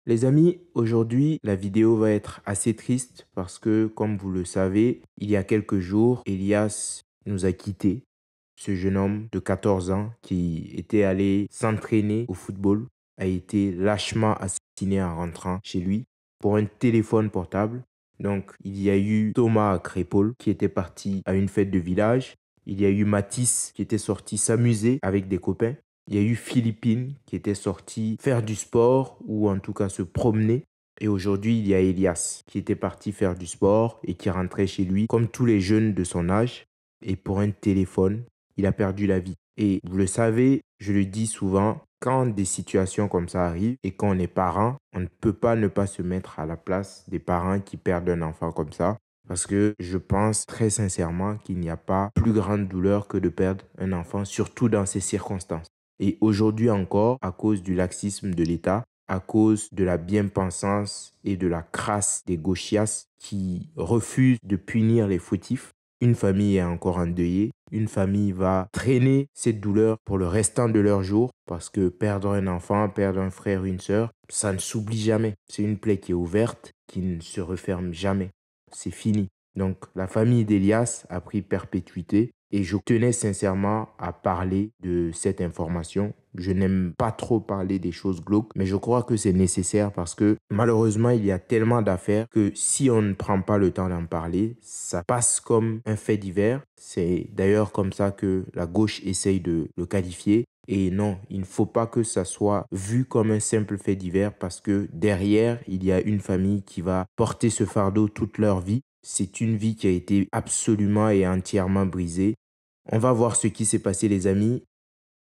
Les amis, aujourd'hui, la vidéo va être assez triste parce que, comme vous le savez, il y a quelques jours, Elias nous a quittés. Ce jeune homme de 14 ans qui était allé s'entraîner au football a été lâchement assassiné en rentrant chez lui pour un téléphone portable. Donc, il y a eu Thomas à Crépol qui était parti à une fête de village. Il y a eu Mathis qui était sorti s'amuser avec des copains. Il y a eu Philippine qui était sorti faire du sport ou en tout cas se promener. Et aujourd'hui, il y a Elias qui était parti faire du sport et qui rentrait chez lui comme tous les jeunes de son âge. Et pour un téléphone, il a perdu la vie. Et vous le savez, je le dis souvent, quand des situations comme ça arrivent et qu'on est parent, on ne peut pas ne pas se mettre à la place des parents qui perdent un enfant comme ça. Parce que je pense très sincèrement qu'il n'y a pas plus grande douleur que de perdre un enfant, surtout dans ces circonstances. Et aujourd'hui encore, à cause du laxisme de l'État, à cause de la bien-pensance et de la crasse des gauchias qui refusent de punir les fautifs, une famille est encore endeuillée. Une famille va traîner cette douleur pour le restant de leur jour parce que perdre un enfant, perdre un frère, une sœur, ça ne s'oublie jamais. C'est une plaie qui est ouverte, qui ne se referme jamais. C'est fini. Donc la famille d'Elias a pris perpétuité et je tenais sincèrement à parler de cette information. Je n'aime pas trop parler des choses glauques, mais je crois que c'est nécessaire parce que malheureusement, il y a tellement d'affaires que si on ne prend pas le temps d'en parler, ça passe comme un fait divers. C'est d'ailleurs comme ça que la gauche essaye de le qualifier. Et non, il ne faut pas que ça soit vu comme un simple fait divers parce que derrière, il y a une famille qui va porter ce fardeau toute leur vie. C'est une vie qui a été absolument et entièrement brisée. On va voir ce qui s'est passé, les amis.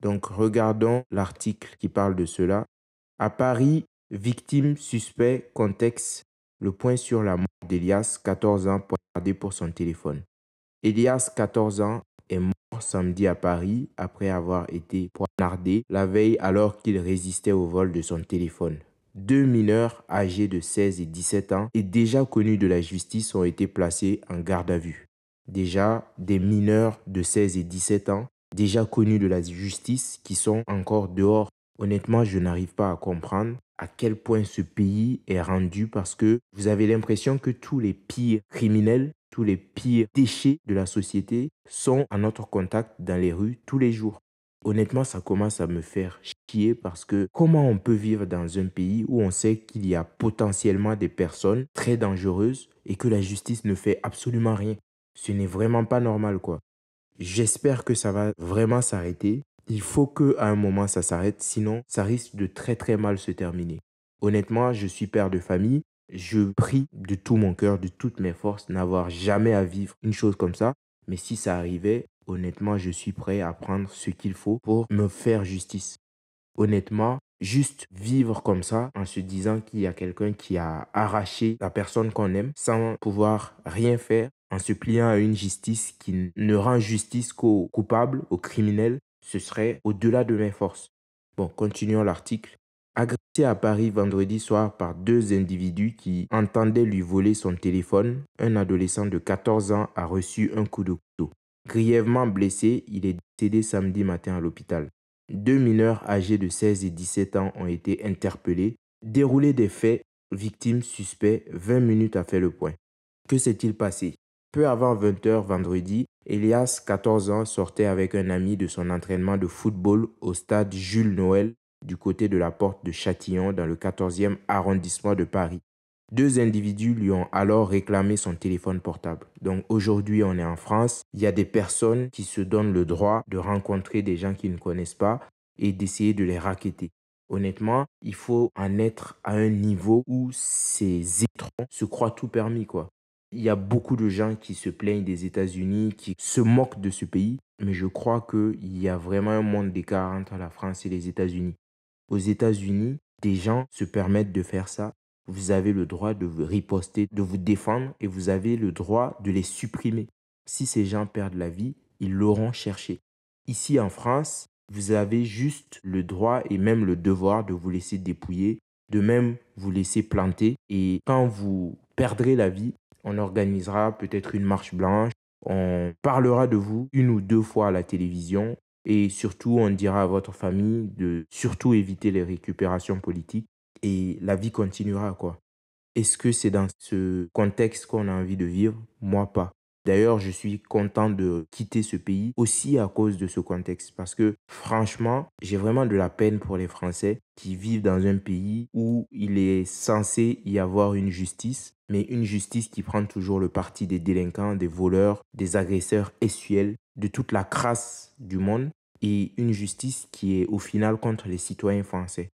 Donc, regardons l'article qui parle de cela. À Paris, victime, suspect, contexte, le point sur la mort d'Elias, 14 ans, poignardé pour son téléphone. Elias, 14 ans, est mort samedi à Paris après avoir été poignardé la veille alors qu'il résistait au vol de son téléphone. Deux mineurs âgés de 16 et 17 ans et déjà connus de la justice ont été placés en garde à vue. Déjà, des mineurs de 16 et 17 ans, déjà connus de la justice, qui sont encore dehors. Honnêtement, je n'arrive pas à comprendre à quel point ce pays est rendu parce que vous avez l'impression que tous les pires criminels, tous les pires déchets de la société sont à notre contact dans les rues tous les jours. Honnêtement, ça commence à me faire chier parce que comment on peut vivre dans un pays où on sait qu'il y a potentiellement des personnes très dangereuses et que la justice ne fait absolument rien. Ce n'est vraiment pas normal, quoi. J'espère que ça va vraiment s'arrêter. Il faut qu'à un moment ça s'arrête, sinon ça risque de très très mal se terminer. Honnêtement, je suis père de famille. Je prie de tout mon cœur, de toutes mes forces, n'avoir jamais à vivre une chose comme ça. Mais si ça arrivait, honnêtement, je suis prêt à prendre ce qu'il faut pour me faire justice. Honnêtement, juste vivre comme ça en se disant qu'il y a quelqu'un qui a arraché la personne qu'on aime sans pouvoir rien faire, en se pliant à une justice qui ne rend justice qu'aux coupables, aux criminels, ce serait au-delà de mes forces. Bon, continuons l'article. Agressé à Paris vendredi soir par deux individus qui entendaient lui voler son téléphone, un adolescent de 14 ans a reçu un coup de couteau. Grièvement blessé, il est décédé samedi matin à l'hôpital. Deux mineurs âgés de 16 et 17 ans ont été interpellés. Déroulé des faits, victime, suspect, 20 minutes a fait le point. Que s'est-il passé? Peu avant 20 heures vendredi, Elias, 14 ans, sortait avec un ami de son entraînement de football au stade Jules Noël du côté de la porte de Châtillon dans le 14e arrondissement de Paris. Deux individus lui ont alors réclamé son téléphone portable. Donc aujourd'hui, on est en France. Il y a des personnes qui se donnent le droit de rencontrer des gens qu'ils ne connaissent pas et d'essayer de les racketter. Honnêtement, il faut en être à un niveau où ces étrons se croient tout permis, quoi. Il y a beaucoup de gens qui se plaignent des États-Unis, qui se moquent de ce pays, mais je crois qu'il y a vraiment un monde d'écart entre la France et les États-Unis. Aux États-Unis, des gens se permettent de faire ça. Vous avez le droit de vous riposter, de vous défendre et vous avez le droit de les supprimer. Si ces gens perdent la vie, ils l'auront cherché. Ici en France, vous avez juste le droit et même le devoir de vous laisser dépouiller, de même vous laisser planter. Et quand vous perdrez la vie, on organisera peut-être une marche blanche, on parlera de vous une ou deux fois à la télévision et surtout on dira à votre famille de surtout éviter les récupérations politiques et la vie continuera, quoi. Est-ce que c'est dans ce contexte qu'on a envie de vivre? Moi, pas. D'ailleurs, je suis content de quitter ce pays aussi à cause de ce contexte. Parce que franchement, j'ai vraiment de la peine pour les Français qui vivent dans un pays où il est censé y avoir une justice, mais une justice qui prend toujours le parti des délinquants, des voleurs, des agresseurs essuels, de toute la crasse du monde, et une justice qui est au final contre les citoyens français.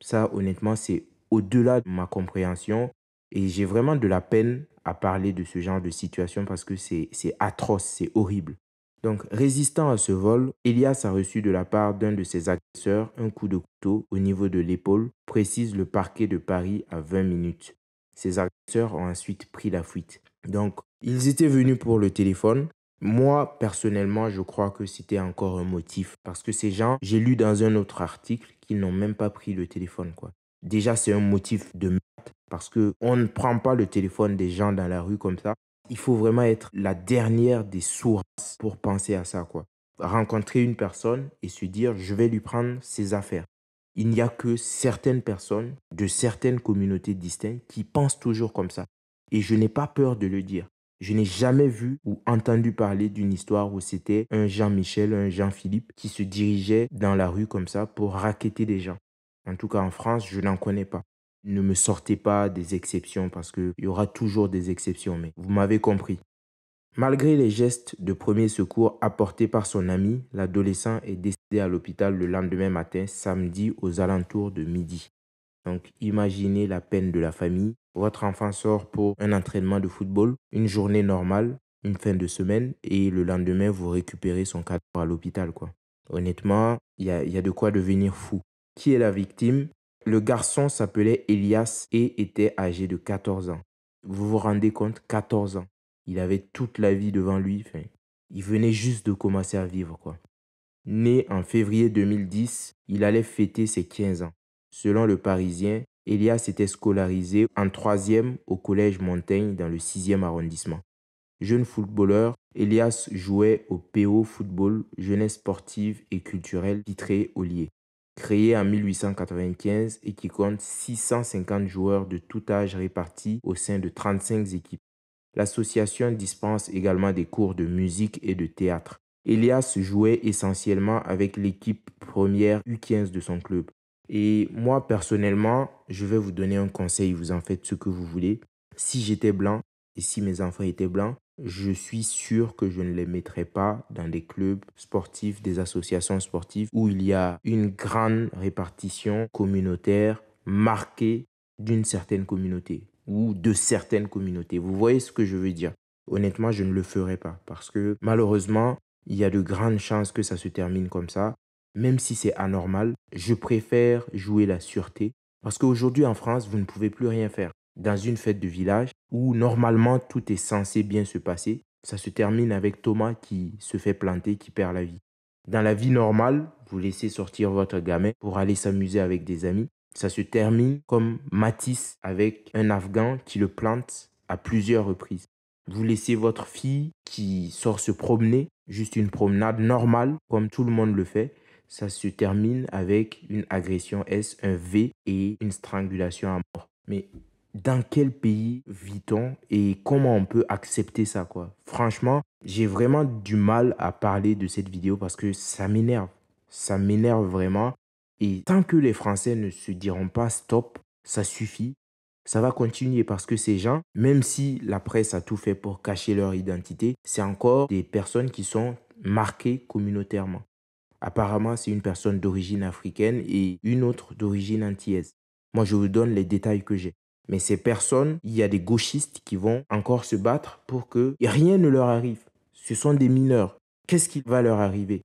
Ça, honnêtement, c'est au-delà de ma compréhension et j'ai vraiment de la peine à parler de ce genre de situation parce que c'est atroce, c'est horrible. Donc, résistant à ce vol, Elias a reçu de la part d'un de ses agresseurs un coup de couteau au niveau de l'épaule, précise le parquet de Paris à 20 minutes. Ses agresseurs ont ensuite pris la fuite. Donc, ils étaient venus pour le téléphone. Moi, personnellement, je crois que c'était encore un motif. Parce que ces gens, j'ai lu dans un autre article qu'ils n'ont même pas pris le téléphone, quoi. Déjà, c'est un motif de merde. Parce que on ne prend pas le téléphone des gens dans la rue comme ça. Il faut vraiment être la dernière des sources pour penser à ça, quoi. Rencontrer une personne et se dire, je vais lui prendre ses affaires. Il n'y a que certaines personnes de certaines communautés distinctes qui pensent toujours comme ça. Et je n'ai pas peur de le dire. Je n'ai jamais vu ou entendu parler d'une histoire où c'était un Jean-Michel, un Jean-Philippe qui se dirigeait dans la rue comme ça pour racketter des gens. En tout cas, en France, je n'en connais pas. Ne me sortez pas des exceptions parce qu'il y aura toujours des exceptions, mais vous m'avez compris. Malgré les gestes de premier secours apportés par son ami, l'adolescent est décédé à l'hôpital le lendemain matin, samedi, aux alentours de midi. Donc, imaginez la peine de la famille. Votre enfant sort pour un entraînement de football, une journée normale, une fin de semaine, et le lendemain, vous récupérez son cadavre à l'hôpital, quoi. Honnêtement, il y a de quoi devenir fou. Qui est la victime? Le garçon s'appelait Elias et était âgé de 14 ans. Vous vous rendez compte? 14 ans. Il avait toute la vie devant lui. Enfin, il venait juste de commencer à vivre, quoi. Né en février 2010, il allait fêter ses 15 ans. Selon le Parisien, Elias était scolarisé en troisième au collège Montaigne dans le 6e arrondissement. Jeune footballeur, Elias jouait au PO Football, jeunesse sportive et culturelle titré Ollier. Créé en 1895 et qui compte 650 joueurs de tout âge répartis au sein de 35 équipes. L'association dispense également des cours de musique et de théâtre. Elias jouait essentiellement avec l'équipe première U15 de son club. Et moi, personnellement, je vais vous donner un conseil, vous en faites ce que vous voulez. Si j'étais blanc et si mes enfants étaient blancs, je suis sûr que je ne les mettrais pas dans des clubs sportifs, des associations sportives où il y a une grande répartition communautaire marquée d'une certaine communauté ou de certaines communautés. Vous voyez ce que je veux dire? Honnêtement, je ne le ferai pas parce que malheureusement, il y a de grandes chances que ça se termine comme ça. Même si c'est anormal, je préfère jouer la sûreté parce qu'aujourd'hui en France, vous ne pouvez plus rien faire. Dans une fête de village où normalement tout est censé bien se passer, ça se termine avec Thomas qui se fait planter, qui perd la vie. Dans la vie normale, vous laissez sortir votre gamin pour aller s'amuser avec des amis. Ça se termine comme Matisse avec un Afghan qui le plante à plusieurs reprises. Vous laissez votre fille qui sort se promener, juste une promenade normale, comme tout le monde le fait. Ça se termine avec une agression S, un V et une strangulation à mort. Mais dans quel pays vit-on et comment on peut accepter ça, quoi? Franchement, j'ai vraiment du mal à parler de cette vidéo parce que ça m'énerve. Ça m'énerve vraiment. Et tant que les Français ne se diront pas stop, ça suffit, ça va continuer parce que ces gens, même si la presse a tout fait pour cacher leur identité, c'est encore des personnes qui sont marquées communautairement. Apparemment, c'est une personne d'origine africaine et une autre d'origine antillaise. Moi, je vous donne les détails que j'ai. Mais ces personnes, il y a des gauchistes qui vont encore se battre pour que rien ne leur arrive. Ce sont des mineurs. Qu'est-ce qui va leur arriver?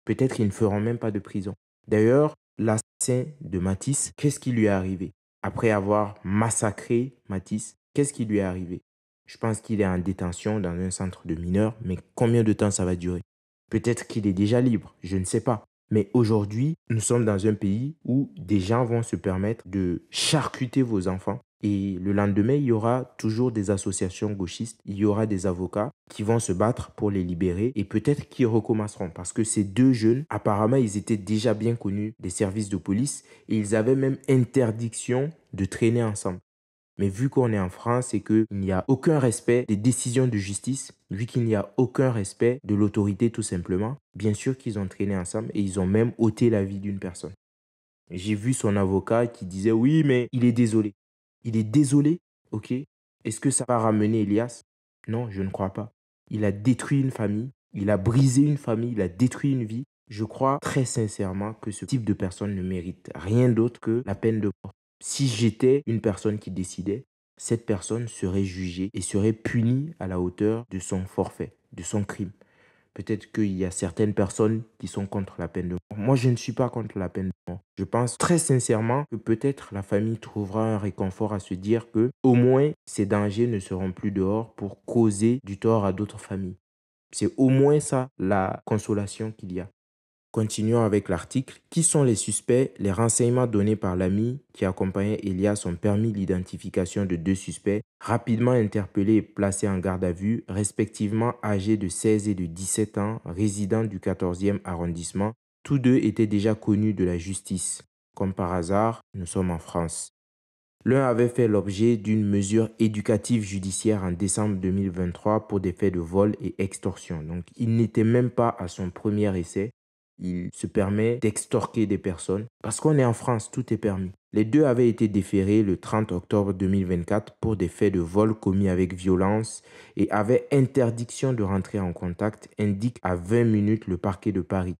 Peut-être qu'ils ne feront même pas de prison. D'ailleurs, l'assassin de Matisse, qu'est-ce qui lui est arrivé? Après avoir massacré Matisse, qu'est-ce qui lui est arrivé? Je pense qu'il est en détention dans un centre de mineurs, mais combien de temps ça va durer? Peut-être qu'il est déjà libre, je ne sais pas. Mais aujourd'hui, nous sommes dans un pays où des gens vont se permettre de charcuter vos enfants. Et le lendemain, il y aura toujours des associations gauchistes, il y aura des avocats qui vont se battre pour les libérer et peut-être qu'ils recommenceront. Parce que ces deux jeunes, apparemment, ils étaient déjà bien connus des services de police et ils avaient même interdiction de traîner ensemble. Mais vu qu'on est en France et qu'il n'y a aucun respect des décisions de justice, vu qu'il n'y a aucun respect de l'autorité tout simplement, bien sûr qu'ils ont traîné ensemble et ils ont même ôté la vie d'une personne. J'ai vu son avocat qui disait oui, mais il est désolé. Il est désolé, ok. Est-ce que ça va ramener Elias? Non, je ne crois pas. Il a détruit une famille, il a brisé une famille, il a détruit une vie. Je crois très sincèrement que ce type de personne ne mérite rien d'autre que la peine de mort. Si j'étais une personne qui décidait, cette personne serait jugée et serait punie à la hauteur de son forfait, de son crime. Peut-être qu'il y a certaines personnes qui sont contre la peine de mort. Moi, je ne suis pas contre la peine de mort. Je pense très sincèrement que peut-être la famille trouvera un réconfort à se dire que au moins ces dangers ne seront plus dehors pour causer du tort à d'autres familles. C'est au moins ça la consolation qu'il y a. Continuons avec l'article. Qui sont les suspects? Les renseignements donnés par l'ami qui accompagnait Elias ont permis l'identification de deux suspects, rapidement interpellés et placés en garde à vue, respectivement âgés de 16 et de 17 ans, résidents du 14e arrondissement. Tous deux étaient déjà connus de la justice. Comme par hasard, nous sommes en France. L'un avait fait l'objet d'une mesure éducative judiciaire en décembre 2023 pour des faits de vol et extorsion. Donc, il n'était même pas à son premier essai. Il se permet d'extorquer des personnes. Parce qu'on est en France, tout est permis. Les deux avaient été déférés le 30 octobre 2024 pour des faits de vol commis avec violence et avaient interdiction de rentrer en contact, indique à 20 minutes le parquet de Paris.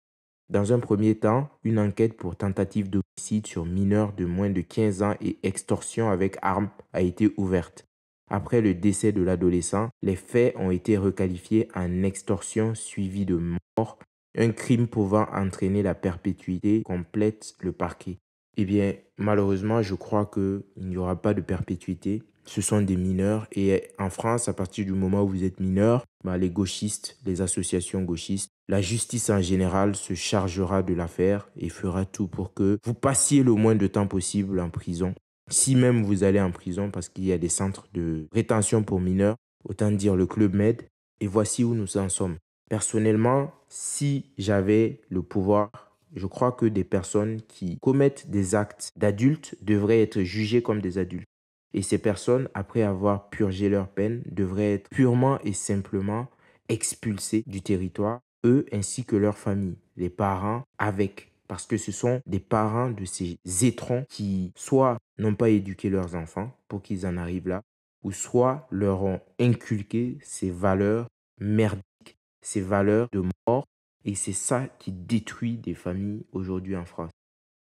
Dans un premier temps, une enquête pour tentative d'homicide sur mineur de moins de 15 ans et extorsion avec arme a été ouverte. Après le décès de l'adolescent, les faits ont été requalifiés en extorsion suivie de mort, un crime pouvant entraîner la perpétuité, complète le parquet. Eh bien, malheureusement, je crois qu'il n'y aura pas de perpétuité. Ce sont des mineurs et en France, à partir du moment où vous êtes mineur, les gauchistes, les associations gauchistes, la justice en général se chargera de l'affaire et fera tout pour que vous passiez le moins de temps possible en prison. Si même vous allez en prison parce qu'il y a des centres de rétention pour mineurs, autant dire le Club Med, et voici où nous en sommes. Personnellement, si j'avais le pouvoir, je crois que des personnes qui commettent des actes d'adultes devraient être jugées comme des adultes. Et ces personnes, après avoir purgé leur peine, devraient être purement et simplement expulsées du territoire, eux ainsi que leurs familles, les parents avec. Parce que ce sont des parents de ces étrons qui soit n'ont pas éduqué leurs enfants pour qu'ils en arrivent là, ou soit leur ont inculqué ces valeurs merdiques, ces valeurs de mort. Et c'est ça qui détruit des familles aujourd'hui en France.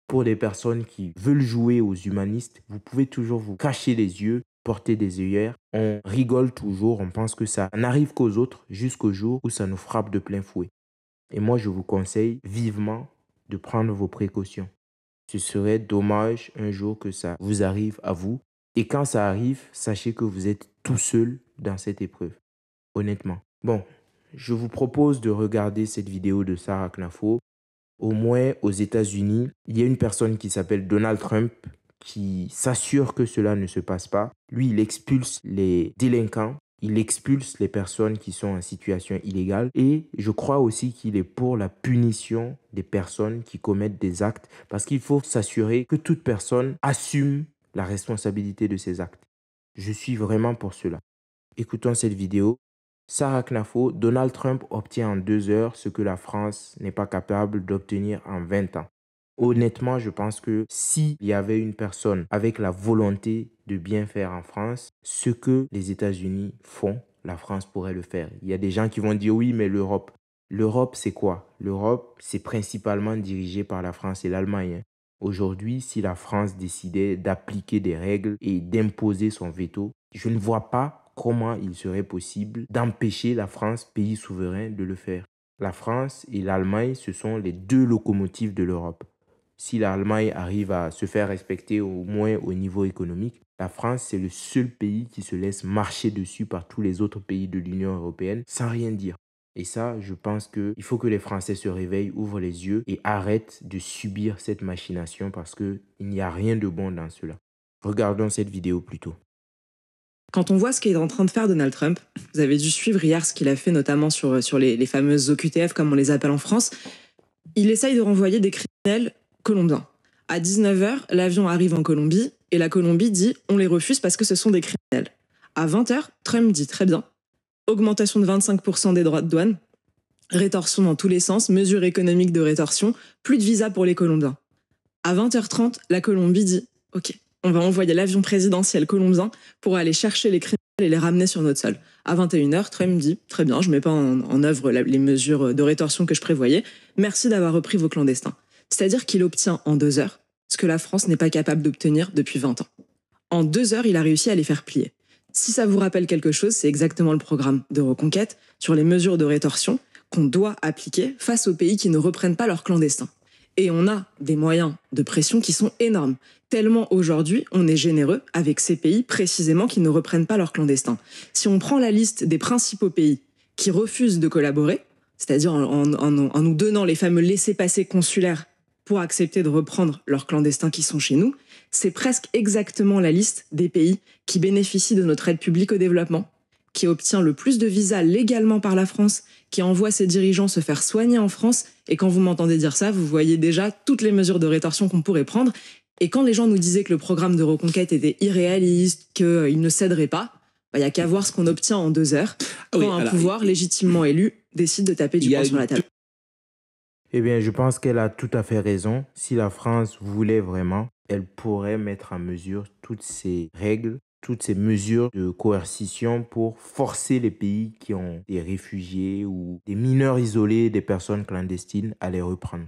Pour des personnes qui veulent jouer aux humanistes, vous pouvez toujours vous cacher les yeux, porter des œillères. On rigole toujours, on pense que ça n'arrive qu'aux autres jusqu'au jour où ça nous frappe de plein fouet. Et moi, je vous conseille vivement de prendre vos précautions. Ce serait dommage un jour que ça vous arrive à vous. Et quand ça arrive, sachez que vous êtes tout seul dans cette épreuve. Honnêtement. Bon, je vous propose de regarder cette vidéo de Sarah Knafo. Au moins aux États-Unis, il y a une personne qui s'appelle Donald Trump qui s'assure que cela ne se passe pas. Lui, il expulse les délinquants, il expulse les personnes qui sont en situation illégale et je crois aussi qu'il est pour la punition des personnes qui commettent des actes parce qu'il faut s'assurer que toute personne assume la responsabilité de ses actes. Je suis vraiment pour cela. Écoutons cette vidéo. Sarah Knafo, Donald Trump obtient en 2 heures ce que la France n'est pas capable d'obtenir en 20 ans. Honnêtement, je pense que s'il y avait une personne avec la volonté de bien faire en France, ce que les États-Unis font, la France pourrait le faire. Il y a des gens qui vont dire oui, mais l'Europe. L'Europe, c'est quoi? L'Europe, c'est principalement dirigé par la France et l'Allemagne. Aujourd'hui, si la France décidait d'appliquer des règles et d'imposer son veto, je ne vois pas comment il serait possible d'empêcher la France, pays souverain, de le faire. La France et l'Allemagne, ce sont les deux locomotives de l'Europe. Si l'Allemagne arrive à se faire respecter au moins au niveau économique, la France, c'est le seul pays qui se laisse marcher dessus par tous les autres pays de l'Union européenne sans rien dire. Et ça, je pense qu'il faut que les Français se réveillent, ouvrent les yeux et arrêtent de subir cette machination parce qu'il n'y a rien de bon dans cela. Regardons cette vidéo plutôt. Quand on voit ce qu'est en train de faire Donald Trump, vous avez dû suivre hier ce qu'il a fait notamment sur les fameuses OQTF, comme on les appelle en France, il essaye de renvoyer des criminels colombiens. À 19h, l'avion arrive en Colombie et la Colombie dit « on les refuse parce que ce sont des criminels ». À 20h, Trump dit « très bien, augmentation de 25% des droits de douane, rétorsion dans tous les sens, mesures économiques de rétorsion, plus de visa pour les Colombiens ». À 20h30, la Colombie dit « ok, on va envoyer l'avion présidentiel colombien pour aller chercher les criminels et les ramener sur notre sol ». À 21h, Trump dit « très bien, je ne mets pas en œuvre les mesures de rétorsion que je prévoyais, merci d'avoir repris vos clandestins ». C'est-à-dire qu'il obtient en 2 heures ce que la France n'est pas capable d'obtenir depuis 20 ans. En 2 heures, il a réussi à les faire plier. Si ça vous rappelle quelque chose, c'est exactement le programme de reconquête sur les mesures de rétorsion qu'on doit appliquer face aux pays qui ne reprennent pas leurs clandestins. Et on a des moyens de pression qui sont énormes. Tellement aujourd'hui, on est généreux avec ces pays précisément qui ne reprennent pas leurs clandestins. Si on prend la liste des principaux pays qui refusent de collaborer, c'est-à-dire en nous donnant les fameux laissez-passer consulaires pour accepter de reprendre leurs clandestins qui sont chez nous, c'est presque exactement la liste des pays qui bénéficient de notre aide publique au développement, qui obtient le plus de visas légalement par la France, qui envoie ses dirigeants se faire soigner en France. Et quand vous m'entendez dire ça, vous voyez déjà toutes les mesures de rétorsion qu'on pourrait prendre. Et quand les gens nous disaient que le programme de reconquête était irréaliste, qu'il ne céderait pas, il n'y a qu'à voir ce qu'on obtient en 2 heures quand un pouvoir légitimement élu décide de taper du poing sur la table. Eh bien, je pense qu'elle a tout à fait raison. Si la France voulait vraiment, elle pourrait mettre en mesure toutes ces règles, toutes ces mesures de coercition pour forcer les pays qui ont des réfugiés ou des mineurs isolés, des personnes clandestines à les reprendre.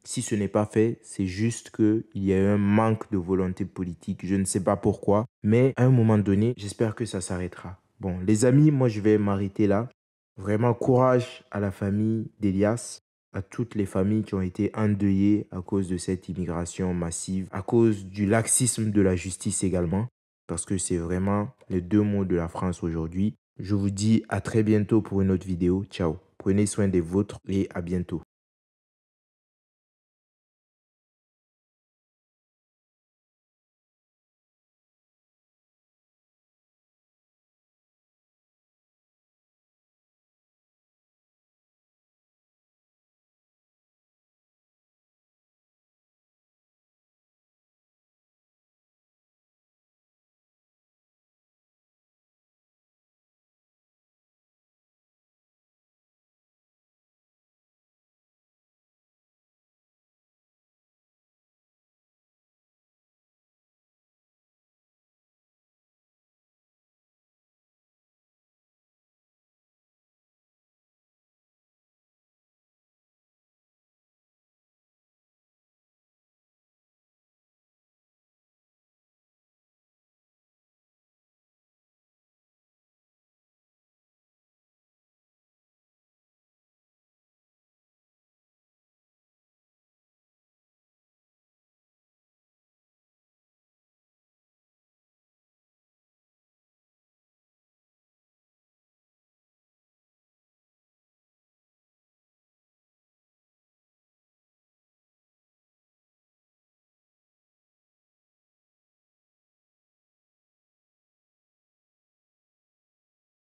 Si ce n'est pas fait, c'est juste qu'il y a eu un manque de volonté politique. Je ne sais pas pourquoi, mais à un moment donné, j'espère que ça s'arrêtera. Bon, les amis, moi je vais m'arrêter là. Vraiment courage à la famille d'Elias, à toutes les familles qui ont été endeuillées à cause de cette immigration massive, à cause du laxisme de la justice également, parce que c'est vraiment les 2 mots de la France aujourd'hui. Je vous dis à très bientôt pour une autre vidéo. Ciao. Prenez soin des vôtres et à bientôt.